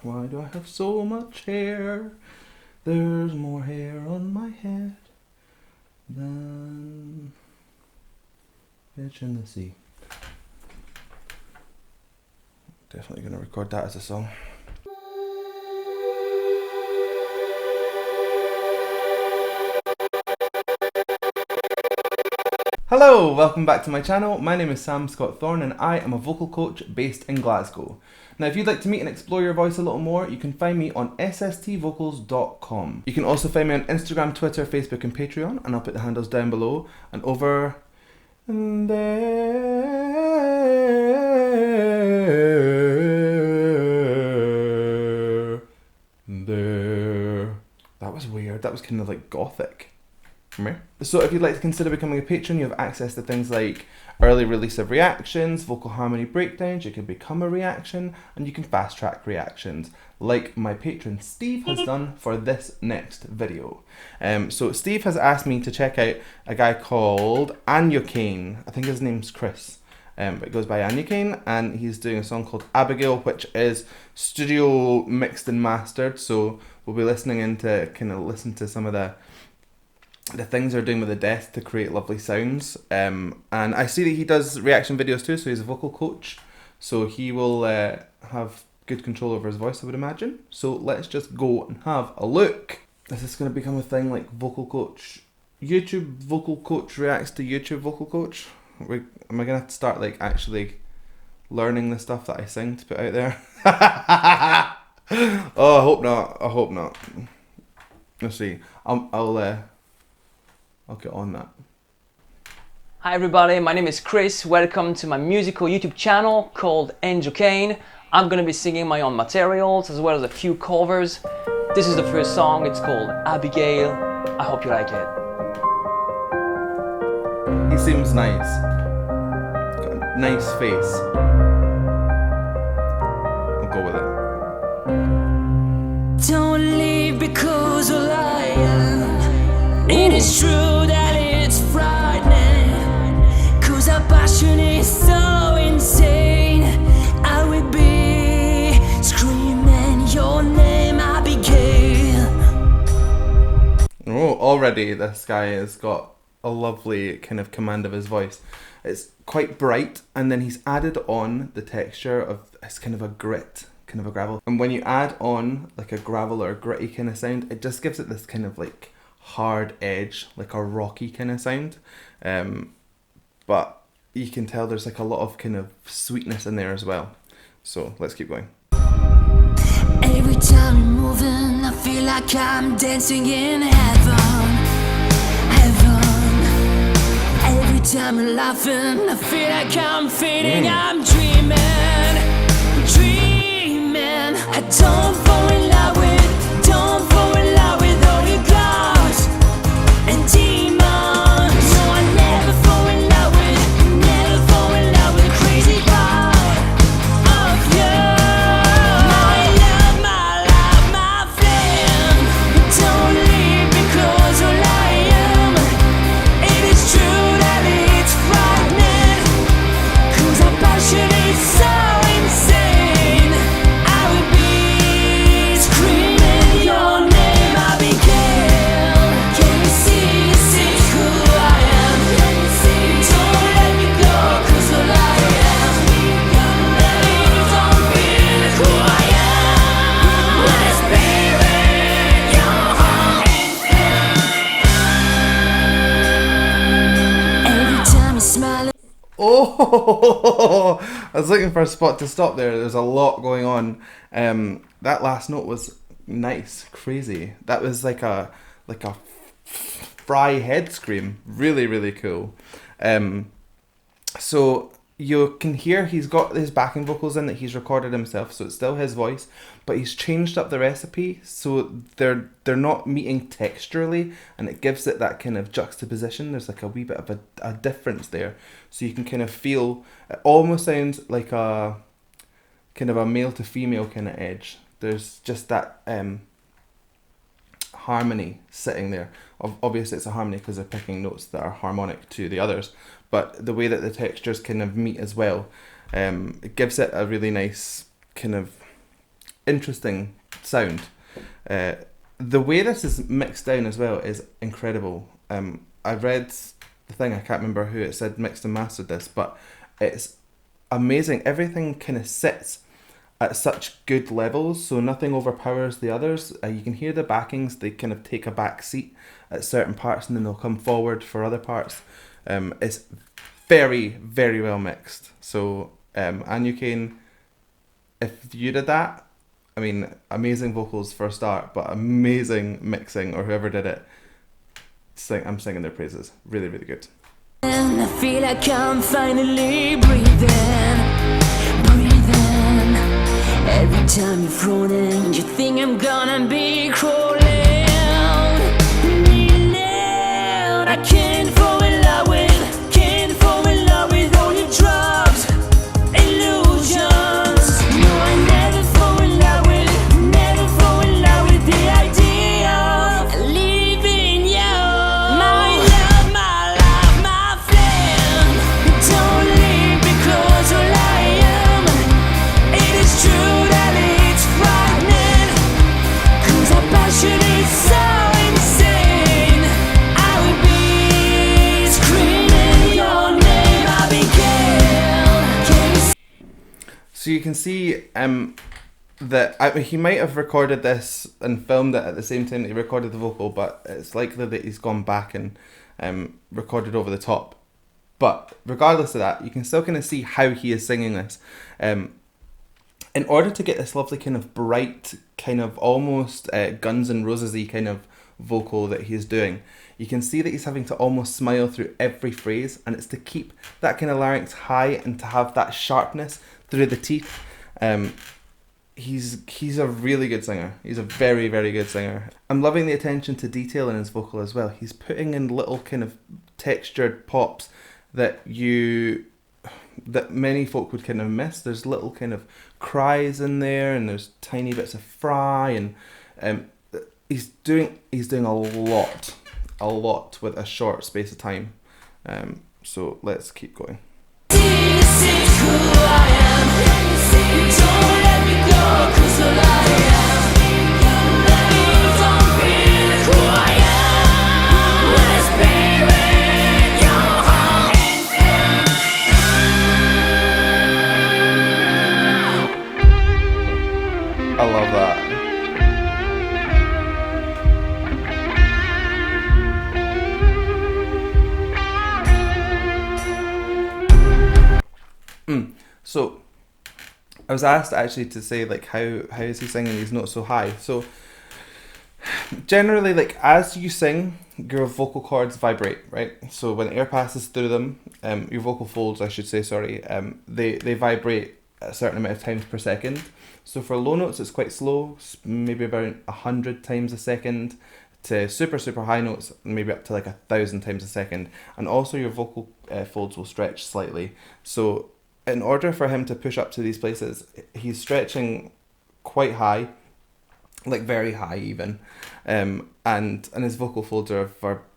Why do I have so much hair? There's more hair on my head than fish in the sea. Definitely gonna record that as a song. Hello, welcome back to my channel. My name is Sam Scott-Thorne and I am a vocal coach based in Glasgow. Now if you'd like to meet and explore your voice a little more, you can find me on sstvocals.com. You can also find me on Instagram, Twitter, Facebook and Patreon, and I'll put the handles down below. And over there. That was weird. That was kind of like gothic. So if you'd like to consider becoming a patron, you have access to things like early release of reactions, vocal harmony breakdowns, you can become a reaction, and you can fast track reactions, like my patron Steve has done for this next video. So Steve has asked me to check out a guy called Anjocaine. I think his name's Chris, but it goes by Anjocaine, and he's doing a song called Abigail, which is studio mixed and mastered, so we'll be listening in to kind of listen to some of the things they're doing with the desk to create lovely sounds. And I see that he does reaction videos too, so he's a vocal coach. So he will have good control over his voice, I would imagine. So let's just go and have a look. Is this going to become a thing like vocal coach? YouTube vocal coach reacts to YouTube vocal coach? Am I going to have to start like actually learning the stuff that I sing to put out there? Oh, I hope not. I hope not. Let's see. I'll get on that. Hi everybody, my name is Chris. Welcome to my musical YouTube channel called Anjocaine. I'm gonna be singing my own materials as well as a few covers. This is the first song, it's called Abigail. I hope you like it. He seems nice. Got a nice face. I'll go with it. Don't leave because of lying. It is true that it's frightening, 'cause our passion is so insane. I will be screaming your name, Abigail. Oh, already this guy has got a lovely kind of command of his voice. It's quite bright, and then he's added on the texture of it's kind of a grit, kind of a gravel. And when you add on like a gravel or a gritty kind of sound, it just gives it this kind of like hard edge, like a rocky kind of sound, but you can tell there's like a lot of kind of sweetness in there as well. So let's keep going. Every time you're moving, I feel like I'm dancing in heaven, heaven. Every time you're laughing, I feel like I'm fading. I'm dreaming, dreaming. I don't fall in love with, don't fall in love with all your gods and demons. No, I never fall in love with, never fall in love with a crazy part of you. My love, my flame. Don't leave because of lying. It is true that it's frightening, 'cause our passion is so insane. I will be screaming your name, Abigail. Can you see who I am? Don't let me go 'cause of lying. Please don't feel who I am. When it's bearing your heart. Every time you smile. Oh, I was looking for a spot to stop there. There's a lot going on. That last note was nice, crazy. That was like a fry head scream. Really, really cool. So you can hear he's got his backing vocals in that he's recorded himself, so it's still his voice, but he's changed up the recipe so they're not meeting texturally, and it gives it that kind of juxtaposition. There's like a wee bit of a difference there, so you can kind of feel it almost sounds like a kind of a male to female kind of edge. There's just that harmony sitting there. Obviously it's a harmony because they're picking notes that are harmonic to the others, but the way that the textures kind of meet as well, it gives it a really nice kind of interesting sound. The way this is mixed down as well is incredible. I read the thing, I can't remember who it said mixed and mastered this, but it's amazing. Everything kind of sits at such good levels, so nothing overpowers the others. You can hear the backings, they kind of take a back seat at certain parts and then they'll come forward for other parts. It's very, very well mixed. So Anjocaine, if you did that, I mean, amazing vocals for a start, but amazing mixing, or whoever did it. I'm singing their praises. Really, really good. And I feel like I'm finally breathing. Every time you're frozen, you think I'm gonna be crawling. I can't fall in love with all your drugs, illusions. No, I never fall in love with the idea of leaving you. My love, my flame. Don't leave because all I am. It is true that it's frightening, 'cause our passion is so insane. I would be screaming your name, Abigail. So you can see that he might have recorded this and filmed it at the same time that he recorded the vocal, but it's likely that he's gone back and recorded over the top. But regardless of that, you can still kind of see how he is singing this. In order to get this lovely kind of bright, kind of almost Guns N' Roses-y kind of vocal that he's doing, you can see that he's having to almost smile through every phrase, and it's to keep that kind of larynx high and to have that sharpness through the teeth. He's a really good singer. He's a very, very good singer. I'm loving the attention to detail in his vocal as well. He's putting in little kind of textured pops that many folk would kind of miss. There's little kind of cries in there, and there's tiny bits of fry, and he's doing a lot with a short space of time. So let's keep going. This is who I am. Don't let me go, 'cause all I am. Let me don't feel who I am. Whispering your heart. I love that. So I was asked actually to say like how is he singing these notes so high. So generally, like as you sing, your vocal cords vibrate, right? So when air passes through them, your vocal folds, I should say, sorry, they vibrate a certain amount of times per second. So for low notes, it's quite slow, maybe about 100 times a second, to super high notes, maybe up to like 1,000 times a second. And also your vocal folds will stretch slightly. So in order for him to push up to these places, he's stretching quite high, like very high even, and his vocal folds are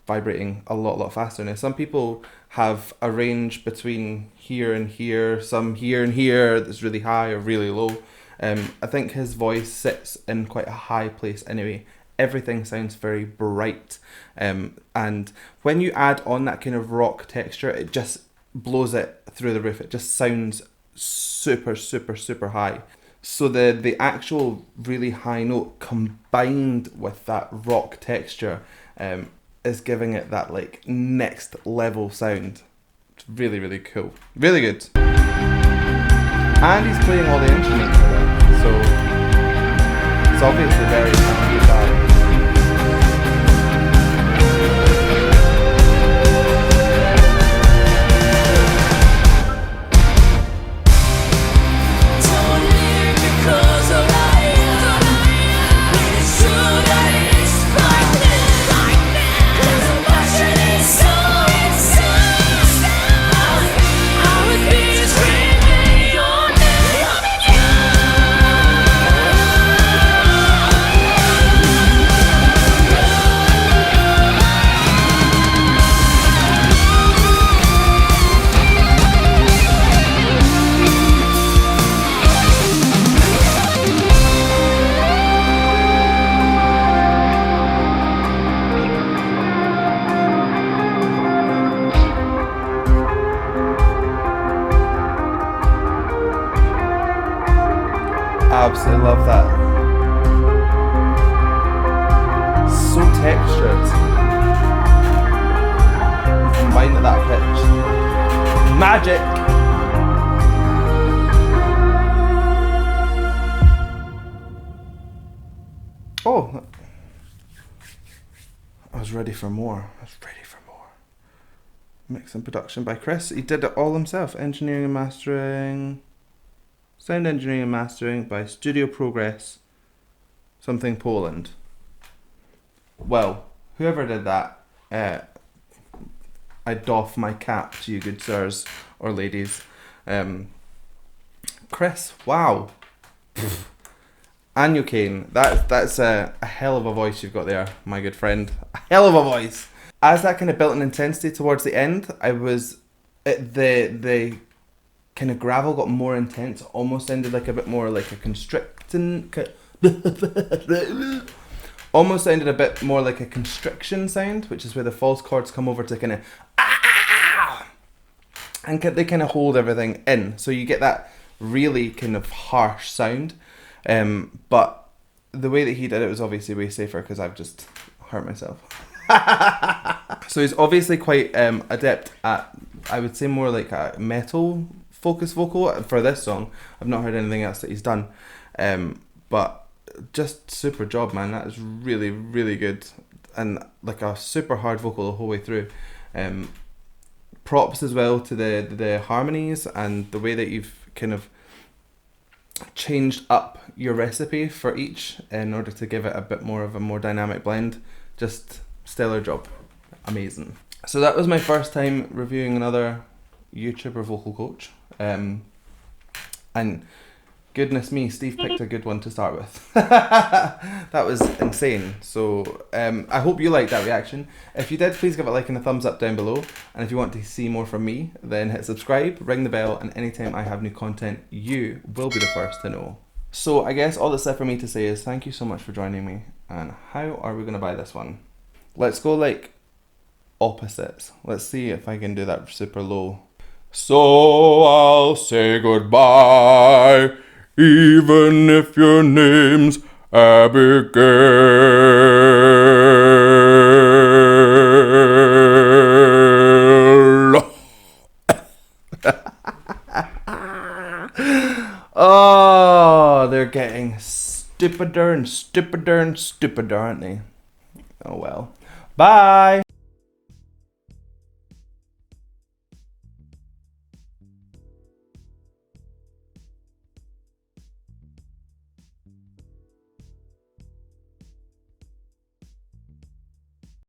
vibrating a lot faster. Now some people have a range between here and here, some here and here that's really high or really low. I think his voice sits in quite a high place anyway. Everything sounds very bright, and when you add on that kind of rock texture, it just blows it through the roof. It just sounds super high. So the actual really high note combined with that rock texture is giving it that like next level sound. It's really cool, really good. And he's playing all the instruments with it, so it's obviously very talented guy. absolutely love that. So textured. Combined at that pitch. Magic! Oh, I was ready for more. Mix and production by Chris. He did it all himself. Engineering and mastering. Sound engineering and mastering by Studio Progress. Something Poland. Well, whoever did that, I doff my cap to you, good sirs or ladies. Chris, wow. Anjocaine, that's a hell of a voice you've got there, my good friend. A hell of a voice. As that kind of built an intensity towards the end, the kind of gravel got more intense. Almost sounded like a bit more like a constricting. Almost sounded a bit more like a constriction sound, which is where the false chords come over to kind of and they kind of hold everything in. So you get that really kind of harsh sound. But the way that he did it was obviously way safer because I've just hurt myself. So he's obviously quite adept at, I would say, more like a metal focus vocal for this song. I've not heard anything else that he's done. But just super job, man. That is really, really good. And like a super hard vocal the whole way through. Props as well to the harmonies and the way that you've kind of changed up your recipe for each in order to give it a bit more of a more dynamic blend. Just stellar job. Amazing. So that was my first time reviewing another YouTuber vocal coach. And goodness me, Steve picked a good one to start with. That was insane. So I hope you liked that reaction. If you did, please give it a like and a thumbs up down below. And if you want to see more from me, then hit subscribe, ring the bell, and anytime I have new content, you will be the first to know. So I guess all that's left for me to say is thank you so much for joining me. And how are we going to buy this one? Let's go like opposites. Let's see if I can do that super low. So I'll say goodbye, even if your name's Abigail. Oh, they're getting stupider and stupider and stupider, aren't they? Oh well. Bye!